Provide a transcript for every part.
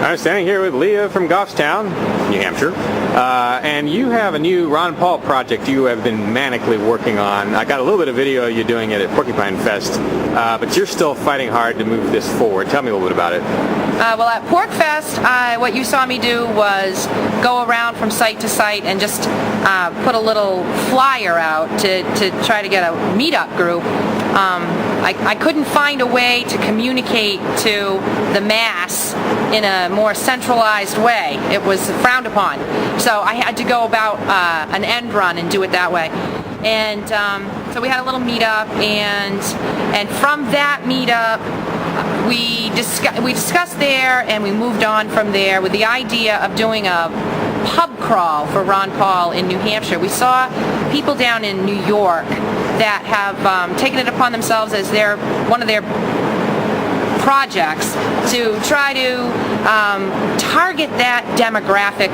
I'm standing here with Leah from Goffstown, New Hampshire, and you have a new Ron Paul project you have been manically working on. I got a little bit of video of you doing it at Porcupine Fest, but you're still fighting hard to move this forward. Tell me a little bit about it. Well, at Pork Fest, what you saw me do was go around from site to site and just put a little flyer out to try to get a meetup group. I couldn't find a way to communicate to the mass in a more centralized way. It was frowned upon. So I had to go about an end run and do it that way. And so we had a little meetup, and from that meetup, we discussed there, and we moved on from there with the idea of doing a pub crawl for Ron Paul in New Hampshire. We saw people down in New York that have taken it upon themselves as one of their projects to try to target that demographic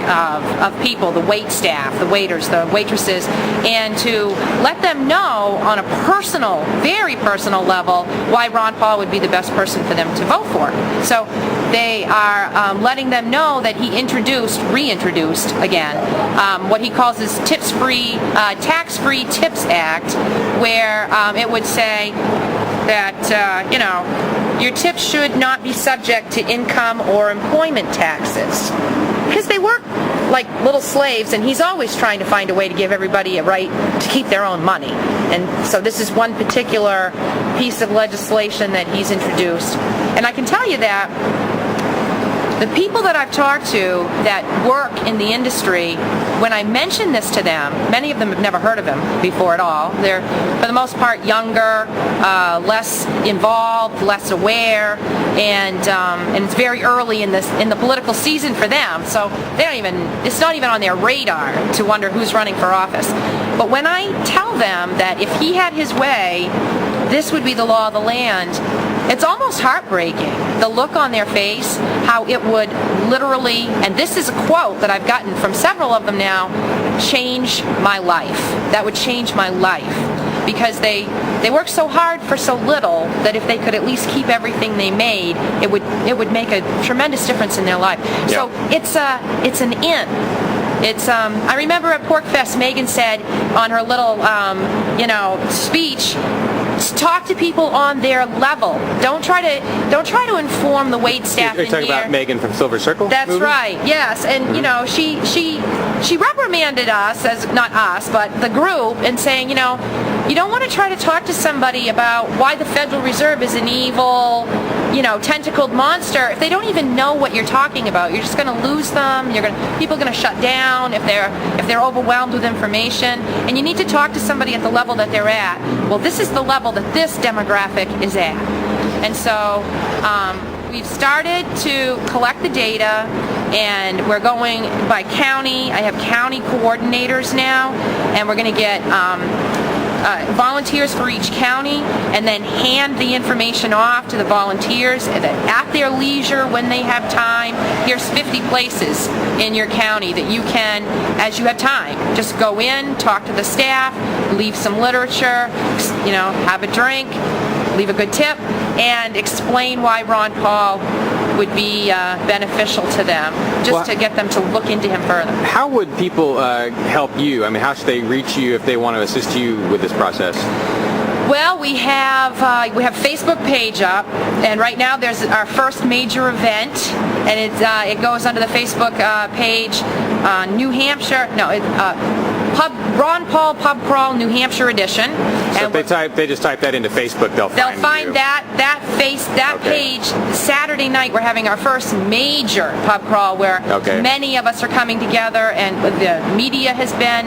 of people, the wait staff, the waiters, the waitresses, and to let them know on a personal, very personal level why Ron Paul would be the best person for them to vote for. So they are letting them know that he reintroduced again, what he calls his tax-free Tips Act, where it would say that, your tips should not be subject to income or employment taxes. Because they work like little slaves, and he's always trying to find a way to give everybody a right to keep their own money. And so this is one particular piece of legislation that he's introduced. And I can tell you that the people that I've talked to that work in the industry, when I mention this to them, many of them have never heard of him before at all. They're, for the most part, younger, less involved, less aware, and it's very early in the political season for them. So it's not even on their radar to wonder who's running for office. But when I tell them that if he had his way, this would be the law of the land, it's almost heartbreaking. The look on their face, how it would literally, and this is a quote that I've gotten from several of them now, change my life. That would change my life. Because they work so hard for so little that if they could at least keep everything they made, it would make a tremendous difference in their life. Yeah. So it's an in. I remember at Pork Fest, Megan said on her little speech, talk to people on their level. Don't try to inform the wait staff. You're talking about Megan from Silver Circle? That's movie? Right. Yes, and she reprimanded us, not us, but the group, and saying, you don't want to try to talk to somebody about why the Federal Reserve is an evil, tentacled monster if they don't even know what you're talking about. You're just going to lose them. People are going to shut down if they're overwhelmed with information. And you need to talk to somebody at the level that they're at. Well, this is the level that this demographic is at. And so we've started to collect the data, and we're going by county. I have county coordinators now, and we're going to get volunteers for each county, and then hand the information off to the volunteers at their leisure when they have time. Here's 50 places in your county that you can, as you have time, just go in, talk to the staff, leave some literature, have a drink, leave a good tip, and explain why Ron Paul would be beneficial to them, to get them to look into him further. How would people help you? I mean, how should they reach you if they want to assist you with this process? Well, we have Facebook page up, and right now there's our first major event, and it goes under the Facebook page, New Hampshire. Ron Paul Pub Crawl New Hampshire Edition. So if they just type that into Facebook, they'll find you. that page. Saturday night we're having our first major pub crawl where many of us are coming together, and the media has been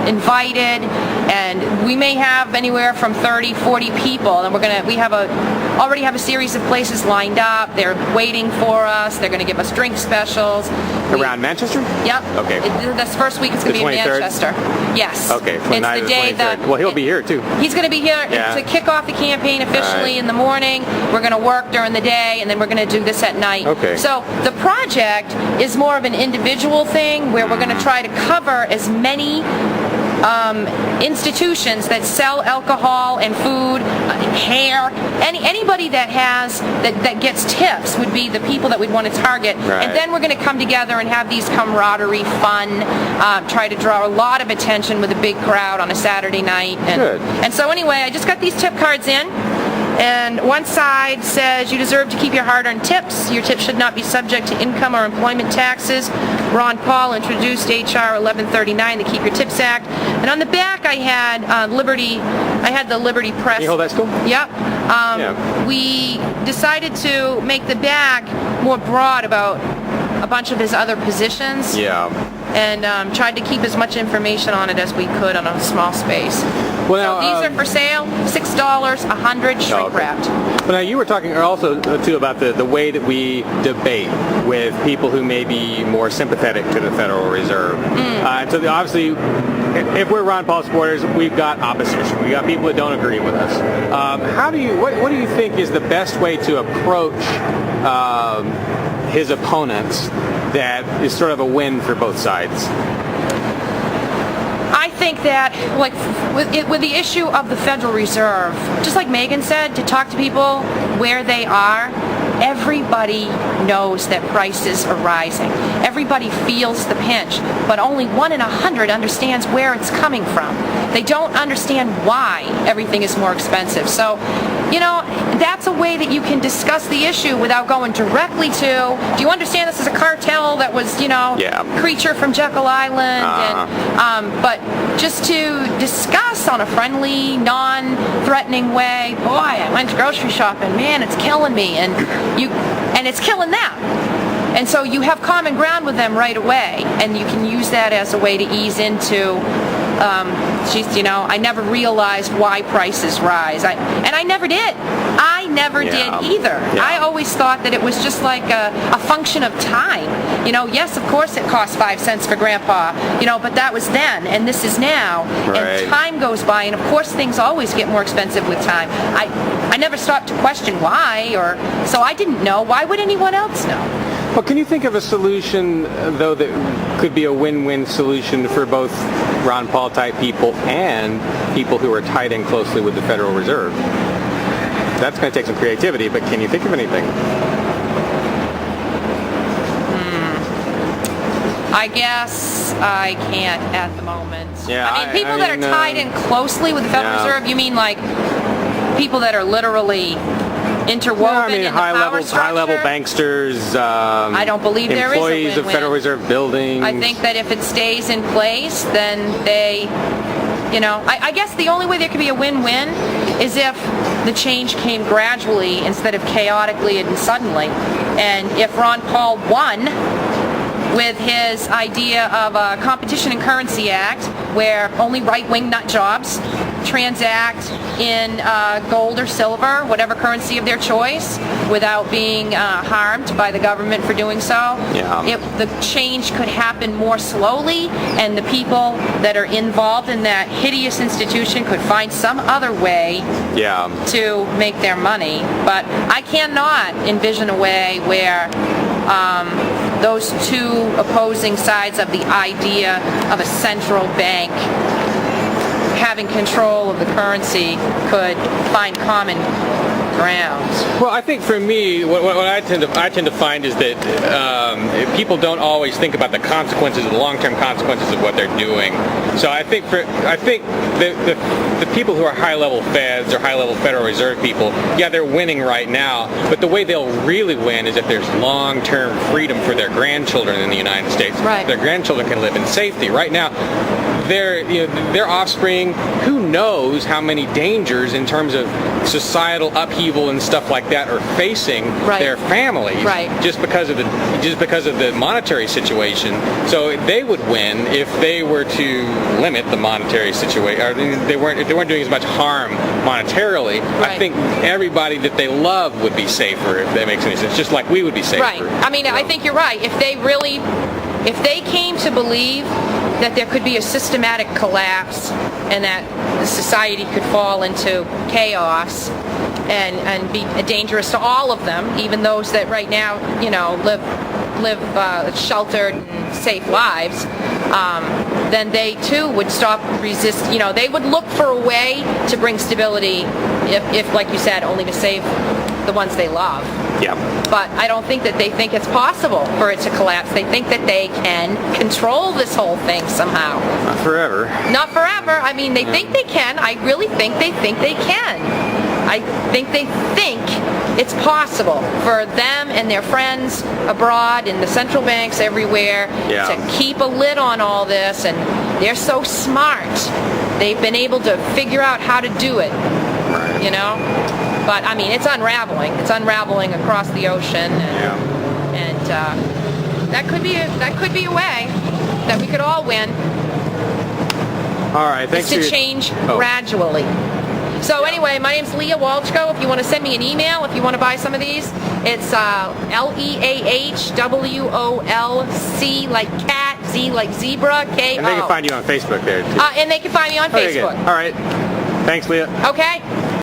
invited, and we may have anywhere from 30, 40 people, and we already have a series of places lined up. They're waiting for us. They're going to give us drink specials. Around Manchester? Yep. Okay. This first week it's going to be in Manchester. Yes. Okay. It's the day that. Well, he'll be here too. He's going to be here to kick off the campaign officially in the morning. We're going to work during the day, and then we're going to do this at night. Okay. So the project is more of an individual thing where we're going to try to cover as many institutions that sell alcohol and food, hair, anybody that gets tips would be the people that we'd want to target. Right. And then we're going to come together and have these camaraderie, fun, try to draw a lot of attention with a big crowd on a Saturday night. Good. And so anyway, I just got these tip cards in. And one side says, you deserve to keep your hard-earned tips. Your tips should not be subject to income or employment taxes. Ron Paul introduced H.R. 1139, the Keep Your Tips Act. And on the back, I had the Liberty Press. Can you hold that still? Yep. We decided to make the back more broad about a bunch of his other positions. Yeah. And tried to keep as much information on it as we could on a small space. Well, so these are for sale, $6, 100, shrink wrapped. But now you were talking also too about the way that we debate with people who may be more sympathetic to the Federal Reserve. And so obviously, if we're Ron Paul supporters, we've got opposition. We've got people that don't agree with us. What do you think is the best way to approach his opponents that is sort of a win for both sides? I think that, like, with the issue of the Federal Reserve, just like Megan said, to talk to people where they are, everybody knows that prices are rising. Everybody feels the pinch, but only 1 in 100 understands where it's coming from. They don't understand why everything is more expensive. So, that's a way that you can discuss the issue without going directly to, do you understand this is a cartel that was, creature from Jekyll Island? But just to discuss on a friendly, non-threatening way, boy, I went grocery shopping, man, it's killing me, and it's killing them. And so you have common ground with them right away, and you can use that as a way to ease into, I never realized why prices rise. I never did. I never did either. Yeah. I always thought that it was just like a function of time. Yes, of course it costs 5 cents for Grandpa, but that was then, and this is now. Right. And time goes by, and of course things always get more expensive with time. I never stopped to question why, so I didn't know. Why would anyone else know? Well, can you think of a solution, though, that could be a win-win solution for both Ron Paul type people and people who are tied in closely with the Federal Reserve? That's going to take some creativity, but can you think of anything? I guess I can't at the moment. Yeah, people that are tied in closely with the Federal Reserve, you mean like people that are literally interwoven in the power structure? High-level banksters. I don't believe there is a employees win-win. of Federal Reserve buildings. I think that if it stays in place, then they, I guess the only way there could be a win-win is if the change came gradually instead of chaotically and suddenly. And if Ron Paul won with his idea of a Competition and Currency Act, where only right-wing nut jobs transact in gold or silver, whatever currency of their choice, without being harmed by the government for doing so. The change could happen more slowly, and the people that are involved in that hideous institution could find some other way to make their money. But I cannot envision a way where those two opposing sides of the idea of a central bank having control of the currency could find common ground. Well, I think for me, what I tend to find is that people don't always think about the consequences, the long-term consequences of what they're doing. So I think the people who are high-level Feds or high-level Federal Reserve people, they're winning right now, but the way they'll really win is if there's long-term freedom for their grandchildren in the United States. Right. Their grandchildren can live in safety. Right now, their offspring, who knows how many dangers in terms of societal upheaval and stuff like that are facing their families just because of the monetary situation. So they would win if they were to limit the monetary situation, or if they weren't doing as much harm monetarily. I think everybody that they love would be safer, if that makes any sense, just like we would be safer. Right. I think you're right. If they came to believe that there could be a systematic collapse and that the society could fall into chaos and be dangerous to all of them, even those that right now, live sheltered and safe lives, then they too would stop resist. You know, they would look for a way to bring stability, if like you said, only to save the ones they love. Yeah. But I don't think that they think it's possible for it to collapse. They think that they can control this whole thing somehow. Not forever. Not forever. I mean, they think they can. I really think they can. I think they think it's possible for them and their friends abroad in the central banks everywhere to keep a lid on all this, and they're so smart. They've been able to figure out how to do it, you know? But, I mean, it's unraveling. It's unraveling across the ocean, and that could be a way that we could all win. All right, thanks to change gradually. So anyway, my name's Leah Walchko. If you want to send me an email, if you want to buy some of these, it's LEAHWOLC like cat, Z like zebra, KO. And they can find you on Facebook there, too. And they can find me on Facebook. All right. Thanks, Leah. Okay.